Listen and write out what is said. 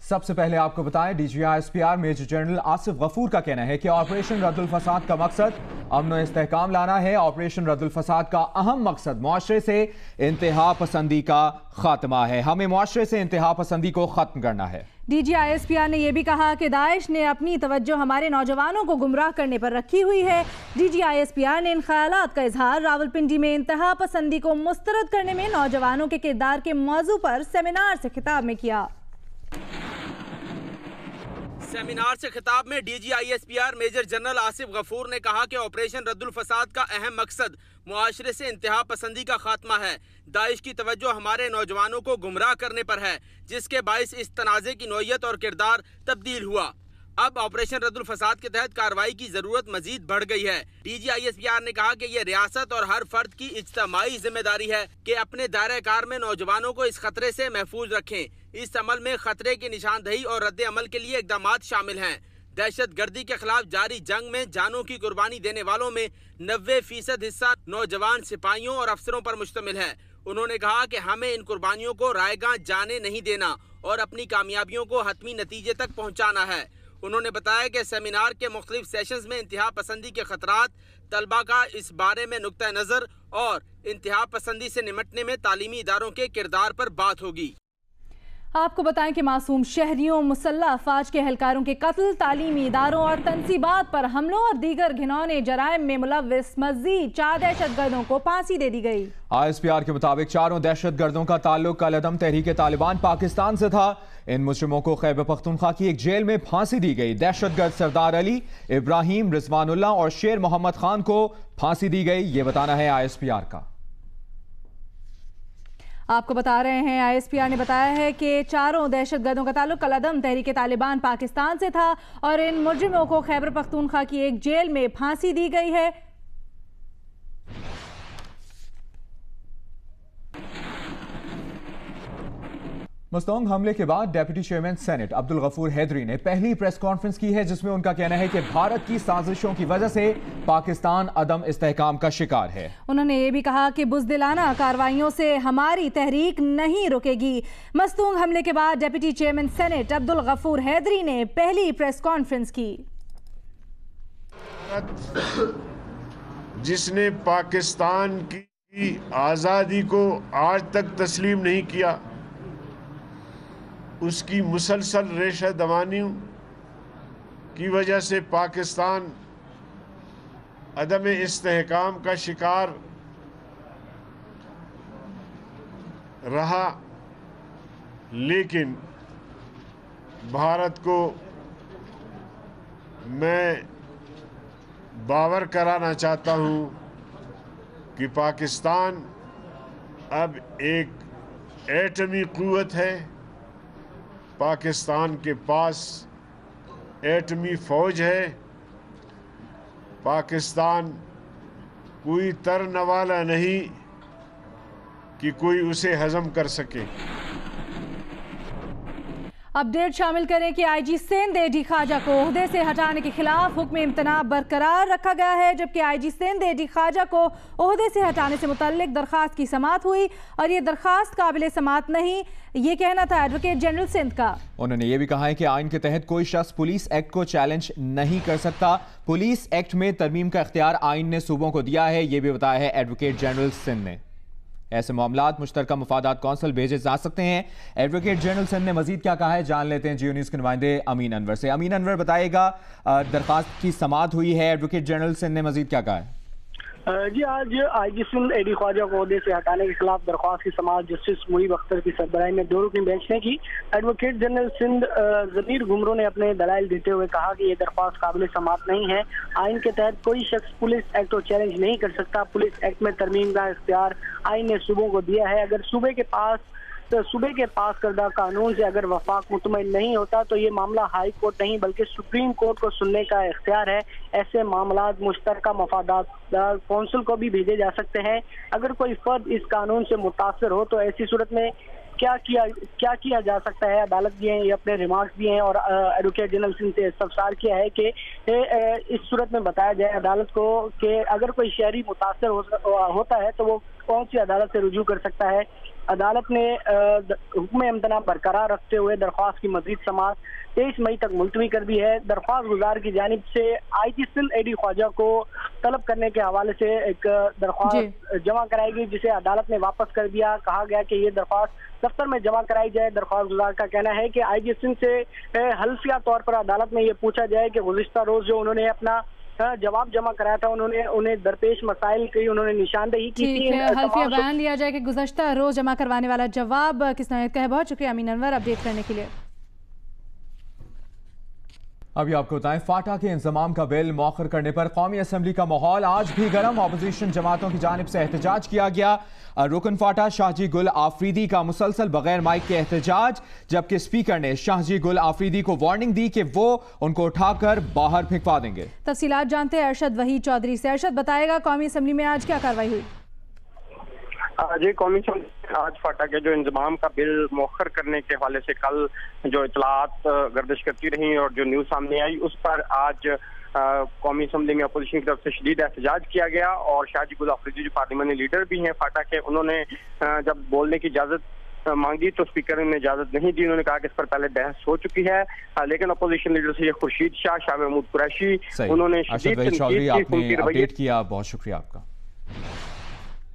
सबसे पहले आपको बताएं, DGI-SPR major general Asif Ghafoor का कहना है कि ऑपरेशन रद्दुल फसाद का मकसद अमन व इस्तेहकाम लाना है। ऑपरेशन रद्दुल फसाद का अहम मकसद मुआशरे से इंतहा पसंदी का खात्मा है। हमें मुआशरे से इंतहा पसंदी को खत्म करना है। DGI-SPR ने यह भी कहा कि दाइश ने अपनी तवज्जो हमारे नौजवानों को गुमराह करने पर रखी हुई है। DGI-SPR ने इन ख्यालात का इजहार रावलपिंडी में इंतहा पसंदी को मुस्तरद करने में नौजवानों के किरदार के मौजू पर सेमिनार से खिताब में किया। सेमिनार से खिताब में DGI-SPR major general Asif Ghafoor ने कहा कि ऑपरेशन रद्दुल फसाद का अहम मकसद मुआशरे से इंतहा पसंदी का खात्मा है। दाइश की तवज्जो हमारे नौजवानों को गुमराह करने पर है, जिसके बाइस इस तनाज़े की नौयत और किरदार तब्दील हुआ। अब ऑपरेशन रद्दुल फसाद के तहत कार्रवाई की जरूरत मजीद बढ़ गई है। DGI-SPR ने कहा कि यह रियासत और हर फर्द की इज्तिमाई जिम्मेदारी है कि अपने दायरे कार में नौजवानों को इस खतरे से महफूज रखें। इस अमल में खतरे की निशानदही और रद्द अमल के लिए इकदामात शामिल हैं। दहशत गर्दी के खिलाफ जारी जंग में जानों की कुर्बानी देने वालों में 90% हिस्सा नौजवान सिपाहियों और अफसरों पर मुश्तमिल है। उन्होंने कहा कि हमें इन कुर्बानियों को रायगां जाने नहीं देना और अपनी कामयाबियों को हतमी नतीजे तक पहुँचाना है। उन्होंने बताया कि सेमिनार के मुख्तलिफ सेशंस में इंतहा पसंदी के खतरात, तलबा का इस बारे में नुक्ता नज़र और इंतहा पसंदी से निमटने में तालीमी इदारों के किरदार पर बात होगी। आपको बताएं कि मासूम शहरियों, मुसल्लह अफवाज के एहलकारों के कत्ल, तालीमी इदारों और तनसीबात पर हमलों और दीगर घिनौने जराइम में मुलव्विस मज़ीद 4 दहशतगर्दों को फांसी दे दी गई। ISPR के मुताबिक चारों दहशतगर्दों का ताल्लुक कल-अदम तहरीक तालिबान पाकिस्तान से था। इन मुजरिमों को खैबर पख्तूनख्वा की एक जेल में फांसी दी गई। दहशतगर्द सरदार अली, इब्राहिम, रिजवानुल्लाह और शेर मोहम्मद खान को फांसी दी गई। ये बताना है ISPR का। आपको बता रहे हैं, ISPR ने बताया है कि चारों दहशतगर्दों का ताल्लुक कल-अदम तहरीक तालिबान पाकिस्तान से था और इन मुजरिमों को खैबर पख्तूनख्वा की एक जेल में फांसी दी गई है। मस्तोंग हमले के बाद deputy chairman senate Abdul Ghafoor Haideri ने पहली प्रेस कॉन्फ्रेंस की है, जिसमें उनका कहना है कि भारत की साजिशों की वजह से पाकिस्तान अदम इस्तेहकाम का शिकार है। उन्होंने ये भी कहा कि बुज़दिलाना कार्रवाइयों से हमारी तहरीक नहीं रुकेगी। मस्तूंग हमले के बाद deputy chairman senate Abdul Ghafoor Haideri ने पहली प्रेस कॉन्फ्रेंस की। जिसने पाकिस्तान की आज़ादी को आज तक तस्लीम नहीं किया, उसकी मुसलसल रेशा दवानियों की वजह से पाकिस्तान अदम इस्तेहकाम का शिकार रहा। लेकिन भारत को मैं बावर कराना चाहता हूँ कि पाकिस्तान अब एक एटमी क़ुव्वत है। पाकिस्तान के पास एटमी फ़ौज है। पाकिस्तान कोई तरनवाला नहीं कि कोई उसे हज़म कर सके। अपडेट शामिल करें कि IG सिंध AD ख्वाजा को ओहदे से हटाने के खिलाफ हुक्म इम्तना बरकरार रखा गया है, जबकि IG सिंध AD ख्वाजा को ओहदे से हटाने से मुतल्लिक दरख्वास्त की समाअत हुई और ये दरख्वास्त काबिल समाअत नहीं, ये कहना था एडवोकेट जनरल सिंध का। उन्होंने ये भी कहा है कि आइन के तहत कोई शख्स पुलिस एक्ट को चैलेंज नहीं कर सकता। पुलिस एक्ट में तरमीम का इख्तियार आइन ने सूबों को दिया है, ये भी बताया है एडवोकेट जनरल सिंध ने। ऐसे मामलात मुश्तरका मफादात कौंसिल भेजे जा सकते हैं। एडवोकेट जनरल सिंध ने मजीद क्या कहा है, जान लेते हैं जियो न्यूज़ के नुमाइंदे अमीन अनवर से। अमीन अनवर बताइएगा, दरख्वास्त की समाअत हुई है, एडवोकेट जनरल सिंध ने मजीद क्या कहा है? जी, आज IG सिंध AD ख्वाजा को ओहदे से हटाने के खिलाफ दरख्वास्त की समाअत जस्टिस मुनीब अख्तर की सरबराही में 2 रुकनी बेंच ने की। एडवोकेट जनरल सिंध ज़मीर गुमरो ने अपने दलाइल देते हुए कहा कि ये दरख्वास्त काबिल समाअत नहीं है। आइन के तहत कोई शख्स पुलिस एक्ट को चैलेंज नहीं कर सकता। पुलिस एक्ट में तरमीम का इख्तियार आइन ने सूबों को दिया है। अगर सूबे के पास करदा कानून से अगर वफाक मुतमईन नहीं होता तो ये मामला हाई कोर्ट नहीं बल्कि सुप्रीम कोर्ट को सुनने का इख्तियार है। ऐसे मामलात मुश्तरका मफादात कौंसिल को भी भेजे जा सकते हैं। अगर कोई फर्द इस कानून से मुतासर हो तो ऐसी सूरत में क्या किया जा सकता है। अदालत दिए हैं, ये अपने रिमार्क्स दिए हैं और एडवोकेट जनरल सिंह से इस्तफसार किया है कि इस सूरत में बताया जाए अदालत को कि अगर कोई शहरी मुतासर होता है तो वो कौन सी अदालत से रुजू कर सकता है। अदालत ने हुक्म इम्तना बरकरार रखते हुए दरख्वास्त की मजीद समाअत 23 मई तक मुलतवी कर दी है। दरख्वास्त गुजार की जानिब से IG सिंध AD ख्वाजा को तलब करने के हवाले से एक दरख्वास्त जमा कराएगी, जिसे अदालत ने वापस कर दिया। कहा गया कि ये दरख्वास्त दफ्तर में जमा कराई जाए। दरख्वास्त गुजार का कहना है कि IG सिंध से हल्फिया तौर पर अदालत में ये पूछा जाए कि गुज़िश्ता रोज जो उन्होंने अपना जवाब जमा कराया था, उन्हें दरपेश मसाइल की उन्होंने निशानदेही की थी। हल्फिया बयान दिया जाए कि गुज़श्ता रोज जमा करवाने वाला जवाब किस नौयत का है। बहुत शुक्रिया अमीन अनवर अपडेट करने के लिए। अभी आपको बताएं, फाटा के इंजमाम का बिल मौखर करने पर कौमी असम्बली का माहौल आज भी गर्म। अपोजिशन जमातों की जानिब से एहतजाज किया गया। रुकन फाटा शाहजी गुल आफरीदी का मुसलसल बगैर माइक के एहतजाज, जबकि स्पीकर ने शाहजी गुल आफरीदी को वार्निंग दी कि वो उनको उठाकर बाहर फेंकवा देंगे। तफसीलात जानते हैं अरशद वहीद चौधरी से। अरशद, बताएगा कौमी असम्बली में आज क्या कार्रवाई हुई? जी, कौमी आज फाटा के जो इंजमाम का बिल मौखर करने के हवाले से कल जो इतलात गर्दिश करती रही और जो न्यूज़ सामने आई, उस पर आज कौमी असम्बली में अपोजिशन की तरफ से शदीद एहतजाज किया गया। और शाहजी गुल आफरीदी जो पार्लियामेंट्री लीडर भी हैं फाटा के, उन्होंने जब बोलने की इजाज़त मांगी तो स्पीकर ने इजाज़त नहीं दी। उन्होंने कहा कि इस पर पहले बहस हो चुकी है। लेकिन अपोजिशन लीडर से खुर्शीद शाह महमूद कुरैशी, उन्होंने शदीद अपडेट किया। बहुत शुक्रिया आपका।